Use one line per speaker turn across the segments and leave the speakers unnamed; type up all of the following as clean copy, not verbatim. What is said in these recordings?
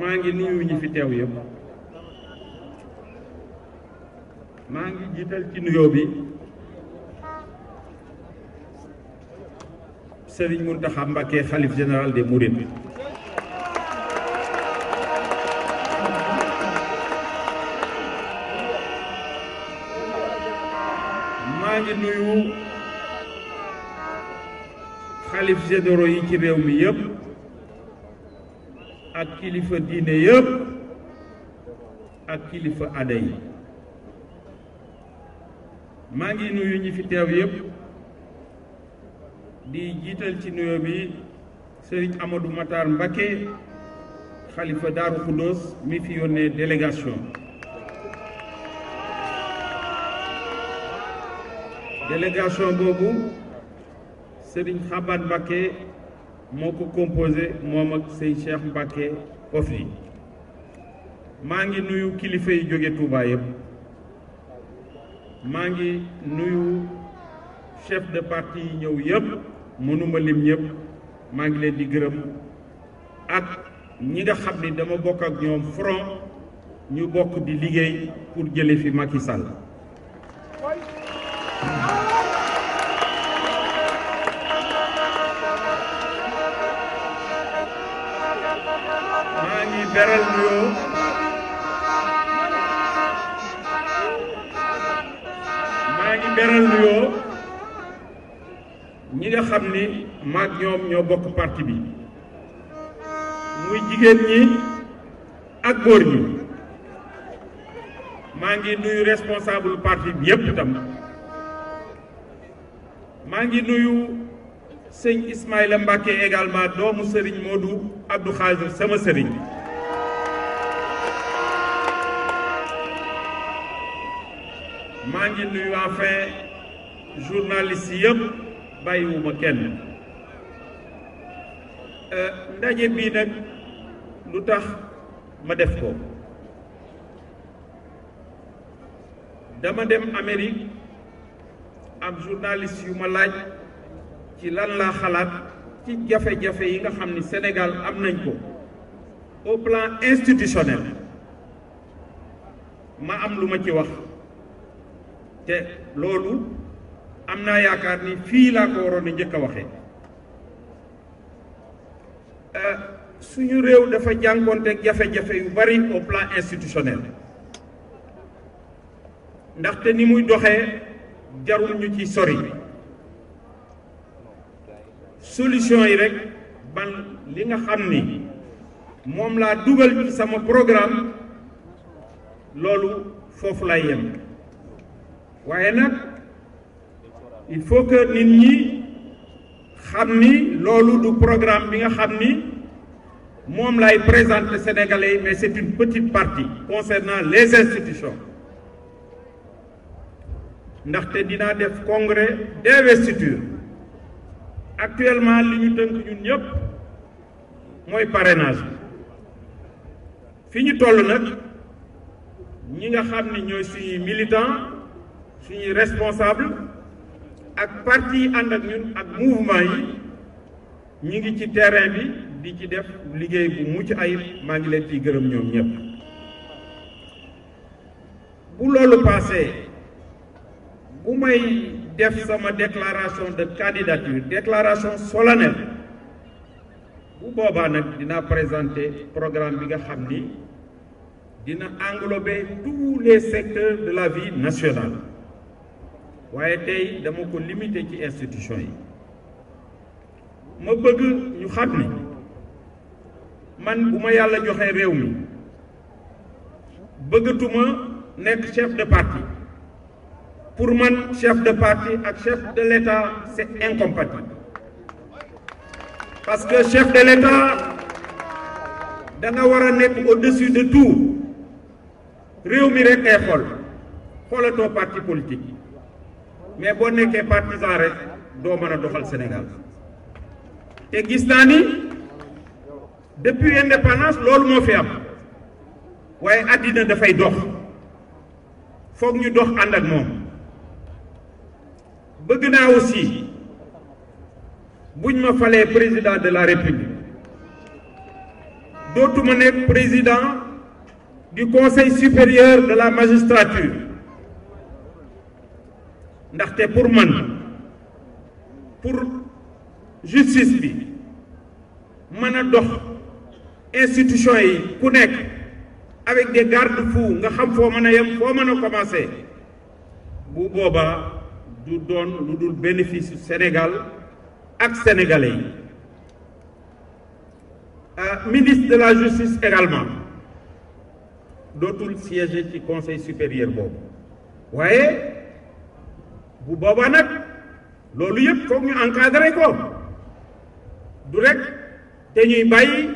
maa ngi nuyu ñi fi teew yëpp maa ngi jiital ci nuyoo bi Serigne Mountakha Mbacké xalif général des Mourides maa ngi nuyu xalif généraux yi ci réew mi yëpp ak kilifa diine yëpp ak kilifa aada yi maa ngi nuyu ñi fi teew yëpp di jiital ci nuyoo bi Serigne Amadou Matar Mbacké xalifa Daaru Khoudoss mi fi yónnee délégation boobu Serigne Xaban Mbacké moo ko composé moom ak Serigne Cheikh Mbacké Ofli maa ngi nuyu kilifa yi jóge Touba yëpp maa ngi nuyu chef de parti yi ñëw yëpp mënuma lim ñëpp maa ngi leen di gërëm ak ñi nga xam ni dama bokk ak ñoom front ñu bokk di liggéey pour jële fi Macky Sall maa ngi beral nuyoo ñi nga xam ni maag ñoom ñoo bokk parti bi muy jigéen ñi ak góor ñi maa ngi nuyu responsable parti bi yépp itam maa ngi nuyu sëñ Ismaïla Mbacké également doomu sëriñ Modou Abdou Khadir sama sëriñ maa ngi nuyu enfin journaliste yëpp bàyyiwuma kenn ndaje bii nag lu tax ma def ko dama dem Amérique am journaliste yu ma laaj ci lan laa xalaat ci jafe-jafe yi nga xam ni Sénégal am nañ ko au plan institutionnel ma am lu ma ci wax te loolu am naa yaakaar ni fii laa ko waroon a njëkk a waxee suñu réew dafa jànkoonteeg jafe-jafe yu bari au plan institutionnel ndaxte ni muy doxee jarul ñu ci sori solution yi rek ban li nga xam ni moom laa dugal ci sama programme loolu foofu lay yem waaye nag il faut que nit ñi xam ni loolu du programme bi nga xam ni moom lay présenter Sénégalais yi mais c'est une petite partie concernant les institutions ndaxte dinaa def congrès d'investiture actuellement li ñu tënk ñun ñëpp mooy parrainage fi ñu toll nag ñi nga xam ni ñooy suñuy militants suñuy responsable ak parti yi ànd ak ñun ak mouvement yi ñi ngi ci terrain bi di ci def liggéey bu mucc ayib maa ngi leen ciy gërëm ñoom ñëpp bu loolu passé bu may def sama déclaration de candidature déclaration solennelle bu boobaa nag dinaa présenter programme bi nga xam ni dina englober tous les secteurs de la vie nationale waaye tey dama ko limité ci institution yi ma bëgg ñu xam ni man bu ma yàlla joxee réew mi bëggatuma nekk chef de parti pour man chef de parti ak chef de l'État c'est incompatible parce que chef de l'État da nga war a nekk au-dessus de tout réew mi rek ngay xoolatoo parti politique mais boo nekkee partisan rek doo mën a doxal Sénégal te gis naa ni depuis indépendance loolu moo fi am waaye àddina dafay dox foog ñu dox ànd ak moom bëgg naa aussi buñ ma falee président de la République dootuma nekk président du conseil supérieur de la magistrature ndaxte pour man pour justice bi mën a dox institution yi ku nekk avec des garde-fous nga xam foo mën a yem foo mën a commencer bu boobaa du doon lu dul bénéfice Sénégal ak sénégalais yi ministre de la justice également dootul siéger ci conseil supérieur boobu waaye bu boobaa nag loolu yëpp foog ñu encadrer ko du rek te ñuy bàyyi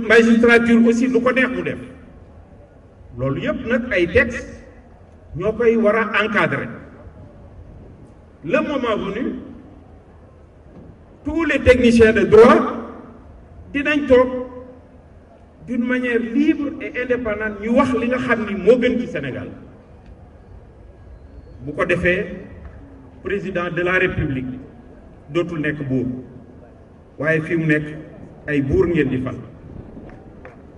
magistrature aussi lu ko neex mu def loolu yëpp nag ay texte ñoo koy war a encadrer le moment venu tous les techniciens de droit dinañ toog d'une manière libre et indépendante ñu wax li nga xam ni moo gën ci Sénégal bu ko defee président de la République dootul nekk buur waaye fi mu nekk ay buur ngeen di fal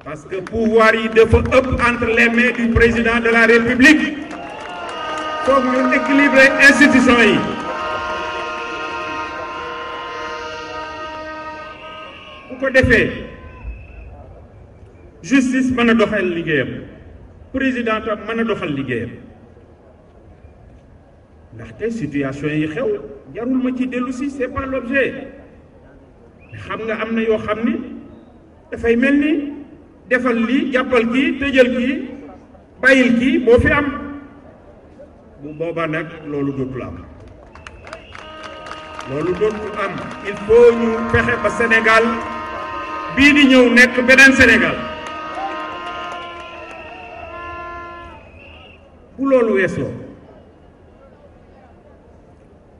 parce que pouvoir yi dafa ëpp entre les mains du président de la République foog ñu équilibrer institution yi bu ko defee justice mën a doxal liggéeyam président tam mën a doxal liggéeyam ndaxte situation yi xew jarul ma ci dellu si c'est pas l'objet xam nga am na yoo xam ni dafay mel ni defal lii jàppal kii tëjal kii bàyyil kii moo fi am bu boobaa nag loolu dootul am loolu dootul am il faut ñu fexe ba Sénégal bii di ñëw nekk beneen Sénégal bu loolu weesoo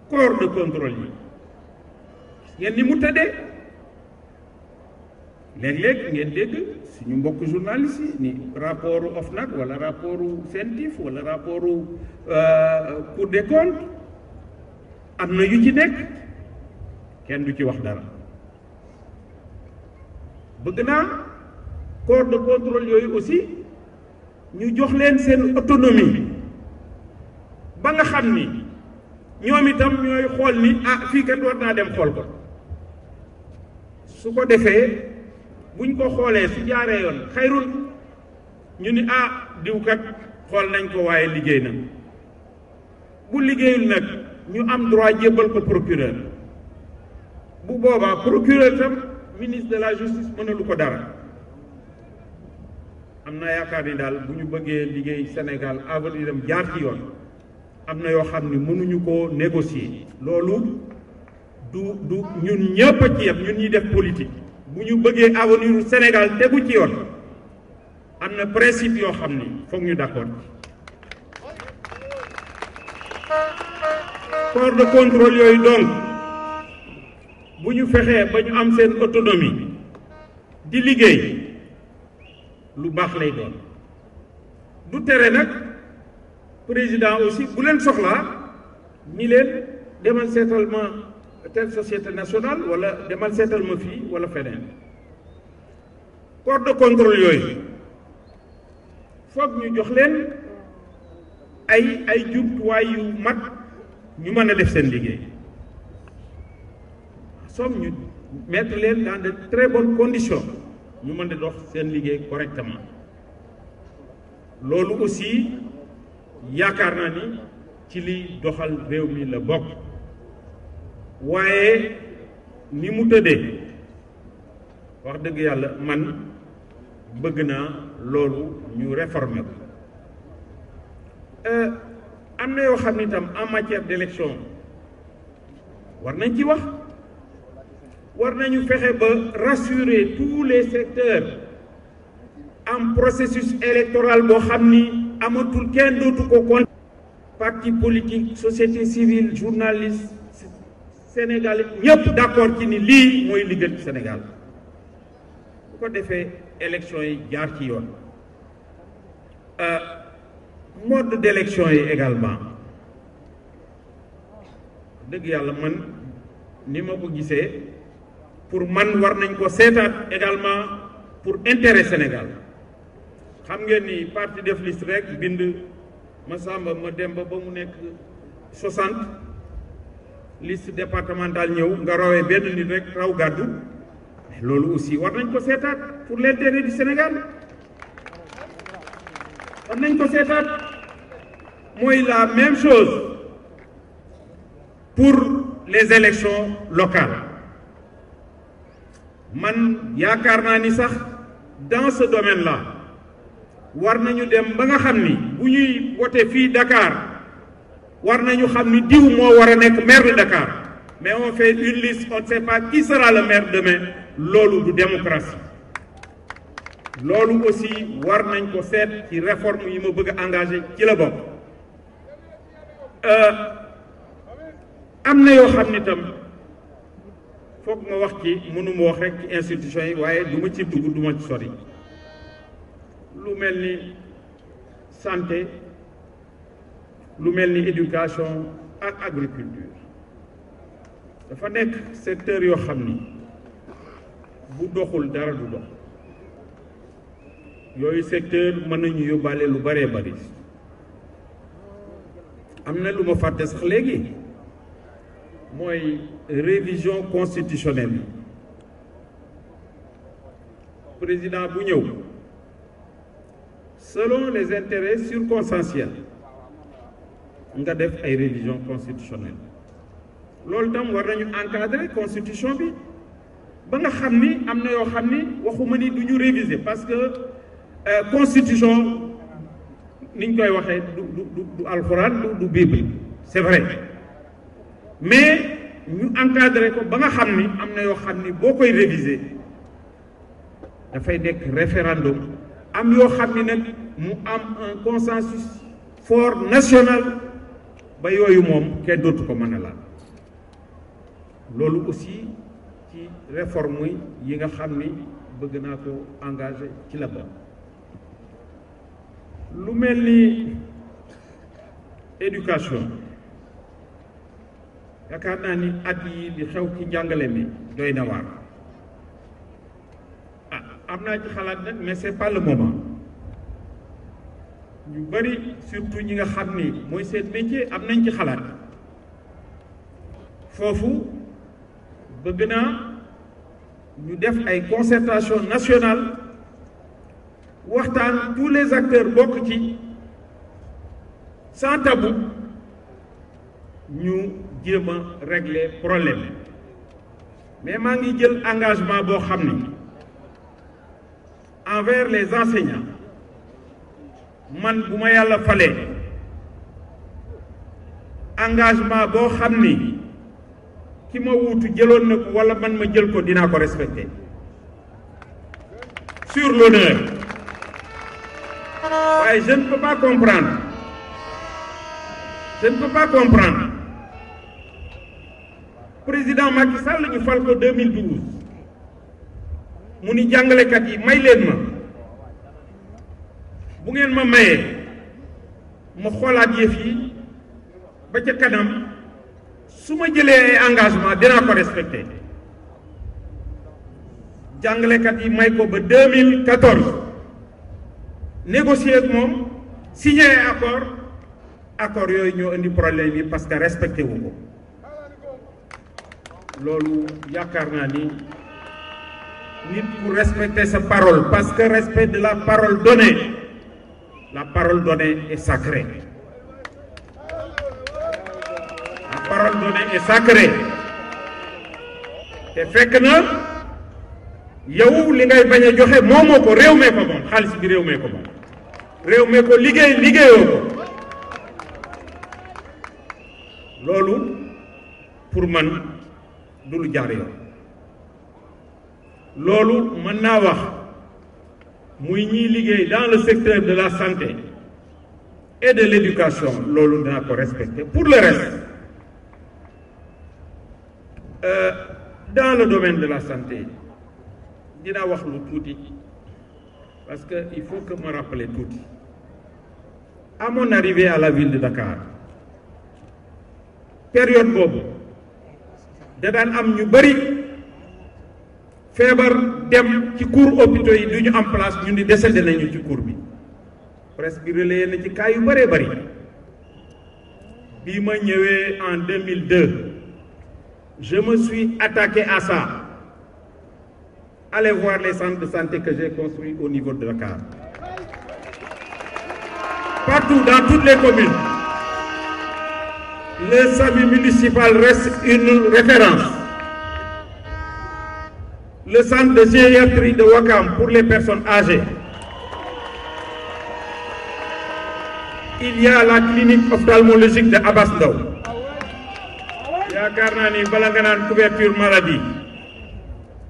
corps de contrôle yi ngeen ni mu tëddee léeg-léeg ngeen dégg suñu mbokk journaliste yi ni rapportu OFNAC wala rapportu CENTIF wala rapportu Cour des comptes am na yu ci nekk kenn du ci wax dara bëgg naa corps de contrôle yooyu aussi ñu jox leen seen autonomie ba nga xam ni ñoom itam ñooy xool ni fii kat war naa dem xool ko su ko defee buñ ko xoolee su jaaree yoon xayrul ñu ni diw kat xool nañ ko waaye liggéey na bu liggéeyul nag ñu am droit jébbal ko procureur bu boobaa procureur tam ministre de la justice mënalu ko dara am na yaakaar ni daal bu ñu bëggee liggéey Sénégal avenir am jaar ci yoon am na yoo xam ni mënuñu ko négocier loolu du ñun ñëpp a ci yem ñun ñuy def politique bu ñu bëggee avenir Sénégal tegu ci yoon am na principe yoo xam ni foog ñu d'accord corps de contrôle yooyu donc bu ñu fexee ba ñu am seen autonomie di liggéey lu baax lay doon du tere nag président aussi bu leen soxlaa ñi leen demal seetal ma telle société nationale wala demal seetal ma fii wala feneen corps de contrôle yooyu foog ñu jox leen ay jumtuwaay yu mat ñu mën a def seen liggéey soom ñu mettre leen dans de très bonnes conditions ñu mën a dox seen liggéey correctement loolu aussi yaakaar naa ni ci li doxal réew mi la bokk waaye ni mu tëddee wax dëgg yàlla man bëgg naa loolu ñu réformer ko am na yoo xam ni tam en matière d'élection war nañ ci wax war nañu fexe ba rassurer tous les secteurs en processus électoral boo xam ni amatul kenn dootu ko compte parti politique société civile journaliste sénégalais ñëpp d'accord ci ni lii mooy li gën ci Sénégal bu ko defee élection yi jaar ci yoon mode d'élection yi également dëgg yàlla man ni ma ko gisee pour man war nañ ko seetaat également pour intérêt Sénégal xam ngeen ni parti def liste rek bind Massamba Mademba ba mu nekk 60 liste départementale ñëw nga rawee benn nit rek raw gàddu loolu aussi war nañ ko seetaat pour l'intérêt du Sénégal war nañ ko seetaat mooy la même chose pour les élections locales man yaakaar naa ni sax dans ce domaine-là war nañu dem ba nga xam ni bu ñuy voté fii Dakar war nañu xam ni diw moo war a nekk maire de Dakar mais on fait une liste on ne sait pas qui sera le maire demain loolu du démocratie loolu aussi war nañ ko seet ci réforme yi ma bëgg a engagé ci la bokk am na yoo xam ni tam foog ma wax ci mënuma wax rek ci institution yi waaye du ma ci dugg du ma ci sori lu mel ni santé lu mel ni éducation ak agriculture dafa nekk secteur yoo xam ni bu doxul dara du dox yooyu secteur mën nañu yóbbaale lu bëree bëri am na lu ma fàtte sax léegi mooy révision constitutionnelle président bu ñëw selon les intérêts circonstanciels nga def ay révision constitutionnelle loolu tam war nañu encadrer constitution bi ba nga xam ni am na yoo xam ni waxuma ni du ñu réviser parce que constitution niñ koy waxee du alxuraan du bible c'est vrai mais ñu encadrer ko ba nga xam ni am na yoo xam ni boo koy réviser dafay nekk référendum am yoo xam ni nag mu am un consensus fort national ba yooyu moom kenn dootu ko mën a laal loolu aussi ci réforme yi nga xam ni bëgg naa ko engagé ci la bokk lu mel ni éducation yaakaar naa ni at yi li xew ci njàngale mi doy na waar am naa ci xalaat nag mais c'est pas le moment ñu bari surtout ñi nga xam ni mooy seen métier am nañ ci xalaat foofu bëgg naa ñu def ay concertation nationale waxtaan tous les acteurs bokk ci sans tabou ñu jéem a régler problème mais maa ngi jël engagement boo xam ni envers les enseignants man bu ma yàlla falee engagement boo xam ni ki ma wuutu jëloon na ko wala man ma jël ko dinaa ko respecter sur l'honneur waaye je ne peux pas comprendre président Macky Sall ñu fal ko 2012 mu ni jàngalekat yi may leen ma bu ngeen ma mayee ma xoolaat yëf yi ba ca kanam su ma jëlee ay engagement dinaa ko respecté jàngalekat yi may ko ba 2014 négocier ak moom signé ay accord yooyu ñoo indi problème yi parce que respecté wu ko loolu yaakaar naa ni nit ku respecter sa parole parce que respect de la parole donnée est sacrée la parole donnée est sacrée te fekk na yow li ngay bañ a joxe moomoo ko réew mee ko moom xaalis bi réew mee ko moom réew mee ko liggéeyoo ko loolu pour man du lu jaar yoon loolu mën naa wax muy ñiy liggéey dans le secteur de la santé et de l'éducation loolu dinaa ko respecter pour le reste dans le domaine de la santé dinaa wax lu tuuti parce que il faut que me rappeler tuuti à mon arrivée à la ville de Dakar période boobu da daan am ñu bari feebar dem ci cours hôpitaux yi du ñu am place ñu ni décédé nañu ci cours bi presse bi relayé na ci cas yu bëree bëri bi ma ñëwee en 2002 je me suis attaqué à ça. Allez voir les centres de santé que j'ai construits au niveau de Dakar. Partout, dans toutes les communes, le SAMU municipal reste une référence. Le centre de gériatrie de Ouakam pour les personnes âgées. Il y a la clinique ophtalmologique de Abass Ndao. yaakaar naa ni bala nga naan couverture maladie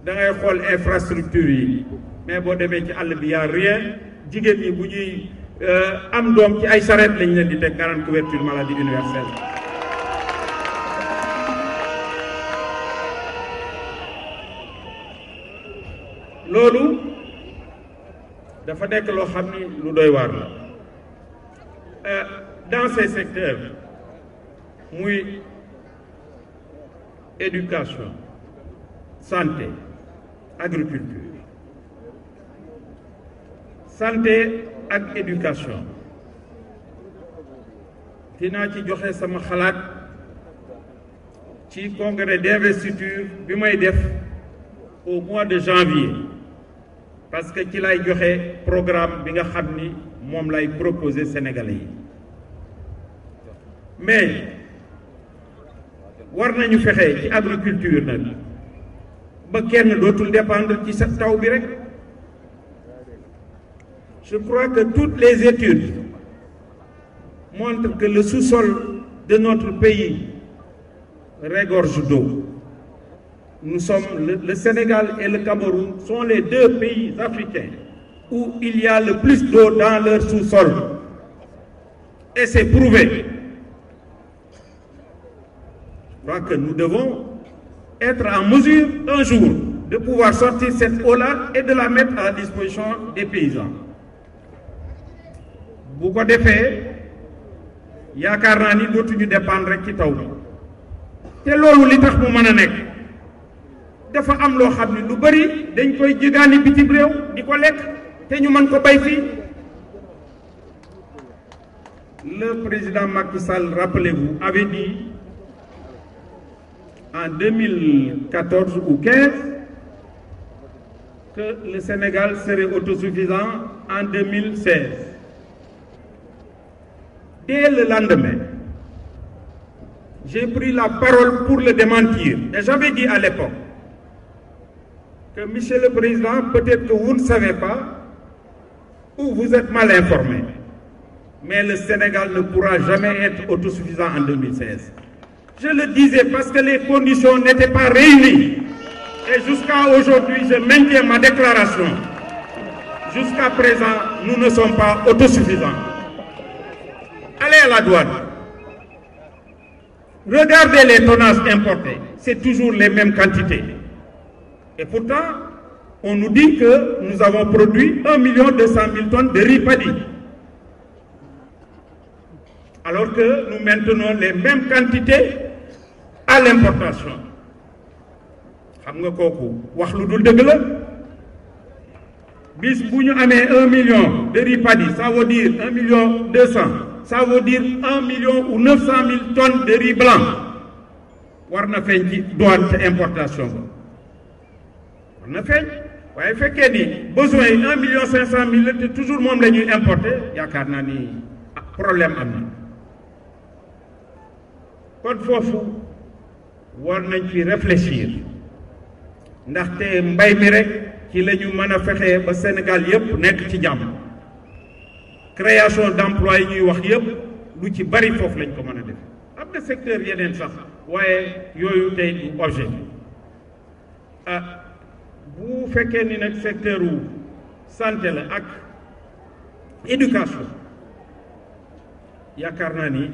da ngay xool infrastructure yi mais boo demee ci àll bi y a rien jigéen ñi bu ñuy am doom ci ay charrette lañ leen di teg nga naan couverture maladie universelle. loolu dafa nekk loo xam ni lu doy waar la dans ces secteurs muy éducation santé agriculture santé ak éducation dinaa ci joxe sama xalaat ci congrès d'investiture bi may def au mois de janvier parce que ci lay joxe programme bi nga xam ni moom lay proposer Sénégalais yi mais war nañu fexe ci agriculture nag ba kenn dootul dépendre ci sa taw bi rek je crois que toutes les études montrent que le sous-sol de notre pays regorge d'eau. Nous sommes le Sénégal et le Cameroun sont les deux pays africains où il y a le plus d'eau dans leur sous-sol et c'est prouvé. Je crois que nous devons être en mesure un jour de pouvoir sortir cette eau-là et de la mettre à la disposition des paysans. bu ko defee yaakaar naa ni dootuñu dépendre rek ci taw bi te loolu li tax mu mën a nekk dafa am loo xam ne lu bari dañ koy jëgaani bitim réew di ko lekk te ñu mën ko bay fii. Le président Macky Sall, rappelez-vous, avait dit en 2014 ou 15 que le Sénégal serait autosuffisant en 2016. Dès le lendemain, j'ai pris la parole pour le démentir. Et j'avais dit à l'époque que, Monsieur le Président, peut-être que vous ne savez pas ou vous êtes mal informé, mais le Sénégal ne pourra jamais être autosuffisant en 2016. Je le disais parce que les conditions n'étaient pas réunies. Et jusqu'à aujourd'hui, je maintiens ma déclaration. Jusqu'à présent, nous ne sommes pas autosuffisants. Allez à la douane. Regardez les tonnages importés. C'est toujours les mêmes quantités. Et pourtant, on nous dit que nous avons produit 1 200 000 tonnes de riz paddy. Alors que nous maintenons les mêmes quantités à l'importation. Xam nga kooku wax lu dul dëgg la bis bu ñu amee 1 million de riz paddy, ça veut dire 1 200 000, ça veut dire 1 ou 900 000 tonnes de riz blanc war na feeñ ci douane ca importation ba war na feeñ waaye fekkee ni besoin yi 1 500 000 la te toujours moom la ñuy importer yaakaar naa ni problème am na kon foofu war nañ ci réfléchir ndaxte mbay mi rek ci la ñu mën a fexe ba Sénégal yëpp nekk ci jàmm création d'emploi yi ñuy wax yëpp lu ci bari foofu lañ ko mën a def am na secteur yeneen sax waaye yooyu tey du objet bu fekkee ni nag secteur u santé la ak éducation yaakaar naa ni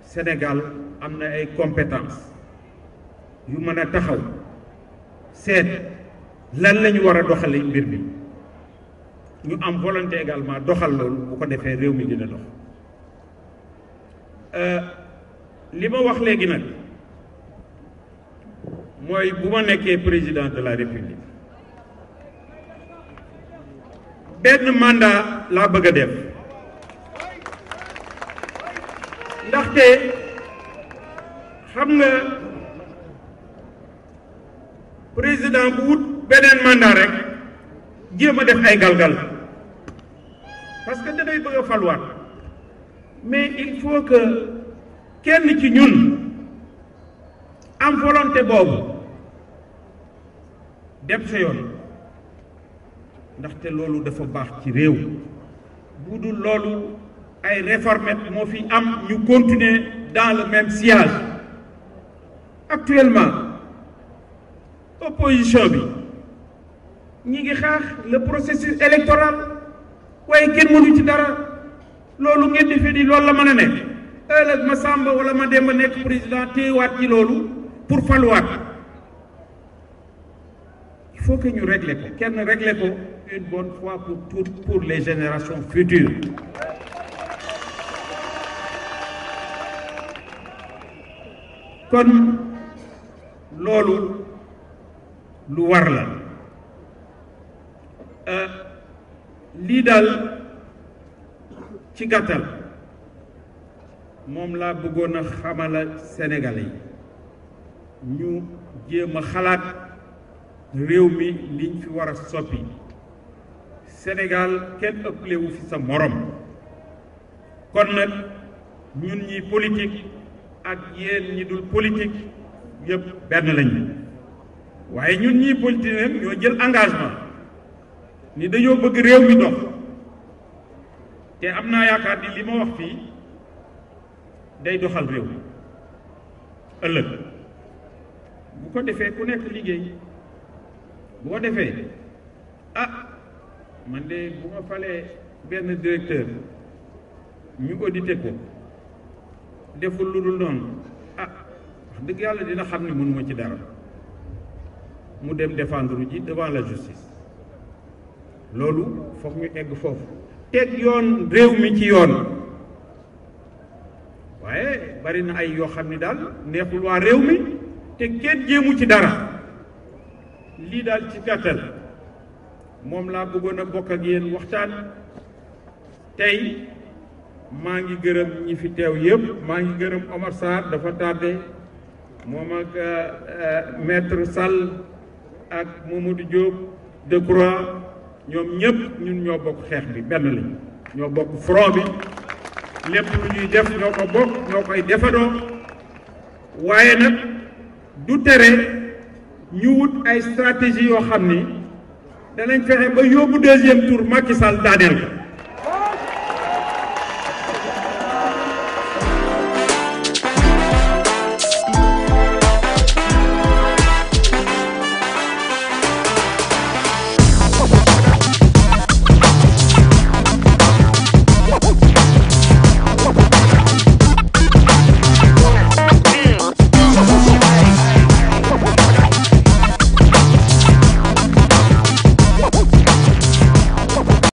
Sénégal am na ay compétences yu mën a taxaw seet lan la ñu war a doxale mbir mi ñu am volonté également doxal loolu bu ko defee réew mi dina dox li ma wax léegi nag mooy bu ma nekkee président de la république benn mandat laa bëgg a def ndaxte xam nga président bu wut beneen mandat rek jéem a def ay galgal parce que dangay bëgg a faluwaat mais il faut que kenn ci ñun am volonté boobu dem sa yoon ndaxte loolu dafa baax ci réew bu dul loolu ay réformettes moo fi am ñu continuer dans le même sillage actuellement opposition bi ñi ngi xaax le processus électoral waaye kenn mënu ci dara loolu ngeen di fi di loolu la mën a nekk ëllëg ma Samba wala ma Demba nekk président téyewaat ci loolu pour faluwaat il faut que ñu régler ko kenn régler ko une bonne fois pour toutes pour les générations futures kon loolu lu war la lii daal ci gàttal moom laa bëggoon a xamala Sénégalais yi ñu jéem a xalaat réew mi liñ fi war a soppi Sénégal kenn ëppale wu fi sa morom kon nag ñun ñi politique ak yéen ñi dul politique yëpp benn lañu waaye ñun ñi politique nag ñoo jël engagement ni dañoo bëgg réew mi dox te am naa yaakaar ni li ma wax fii day doxal réew mi ëllëg bu ko defee ku nekk liggéey bu ko defee man de bu ma falee benn directeur ñu audité ko deful lu dul noonu wax dëgg yàlla dina xam ni mënuma ci dara mu dem défendre ji devant la justice loolu foog ñu egg foofu teg yoon réew mi ci yoon waaye bari na ay yoo xam ni daal neexul waa réew mi te kenn jéemu ci dara lii daal ci gàttal moom laa bëggoon a bokk ak yéen waxtaan tey maa ngi gërëm ñi fi teew yëpp maa ngi gërëm Omar Sarr dafa tardé moom ak maître Sall ak Mamadou Diop Decroix ñoom ñëpp ñun ñoo bokk xeex bi benn lañ ñoo bokk front bi lépp lu ñuy def ñoo ko bokk ñoo koy defandoo waaye nag du tere ñu wut ay stratégie yoo xam ni danañ fexe ba yóbbu deuxième tour Macky Sall daaneel ko